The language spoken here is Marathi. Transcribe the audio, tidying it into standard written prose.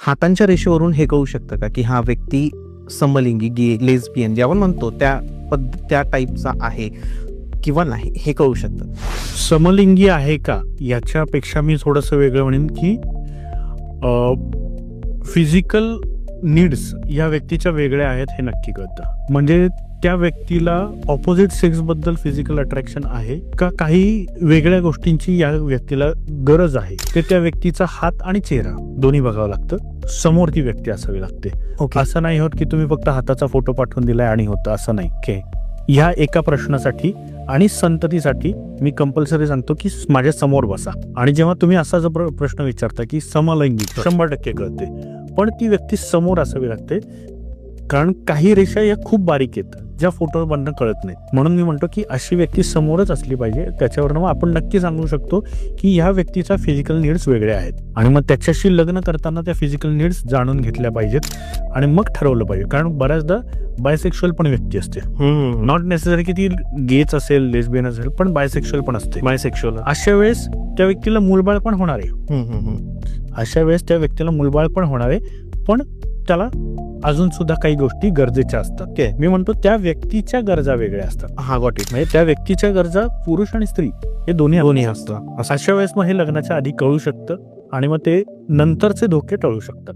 हातांच्या रेषेवरून हे कळू शकतं का की हा व्यक्ती समलिंगी, गे, लेस्बियन जे आपण म्हणतो त्या टाईपचा आहे किंवा नाही, हे कळू शकतं? समलिंगी आहे का याच्यापेक्षा मी थोडंसं वेगळं म्हणेन की फिजिकल नीड्स या व्यक्तीच्या वेगळ्या आहेत हे नक्की कळतं. म्हणजे त्या व्यक्तीला ऑपोजिट सेक्सबद्दल फिजिकल अट्रॅक्शन आहे का, काही वेगळ्या गोष्टींची या व्यक्तीला गरज आहे, ते त्या व्यक्तीचा हात आणि चेहरा दोन्ही बघावं लागतं. समोर ती व्यक्ती असावी लागते. असं नाही होत की तुम्ही फक्त हाताचा फोटो पाठवून दिलाय आणि होतं, असं नाही. ह्या एका प्रश्नासाठी आणि संततीसाठी मी कंपल्सरी सांगतो की माझ्या समोर बसा. आणि जेव्हा तुम्ही असा जो प्रश्न विचारता की समलैंगिक, 100% कळते, पण ती व्यक्ती समोर असावी लागते. कारण काही रेषा या खूप बारीक आहेत ज्या फोटोमधनं कळत नाहीत. म्हणून मी म्हणतो की अशी व्यक्ती समोरच असली पाहिजे. त्याच्यावरनं मग आपण नक्की सांगू शकतो की ह्या व्यक्तीचा फिजिकल नीड्स वेगळे आहेत आणि मग त्याच्याशी लग्न करताना त्या फिजिकल नीड्स जाणून घेतल्या पाहिजेत आणि मग ठरवलं पाहिजे. कारण बऱ्याचदा बायसेक्शुअल पण व्यक्ती असते, नॉट नेसेसरी की ती गेच असेल, लेस्बियन असेल, पण बायसेक्शुअल पण असते. बायसेक्शुअल अशा वेळेस त्या व्यक्तीला मूलबाळ पण होणार आहे. पण त्याला अजून सुद्धा काही गोष्टी गरजेच्या असतात. मी म्हणतो त्या व्यक्तीच्या गरजा वेगळ्या असतात. Got it. म्हणजे त्या व्यक्तीच्या गरजा पुरुष आणि स्त्री हे दोन्ही असतात. अशा वेळेस मग हे लग्नाच्या आधी कळू शकतं आणि मग ते नंतरचे धोके टळू शकतात.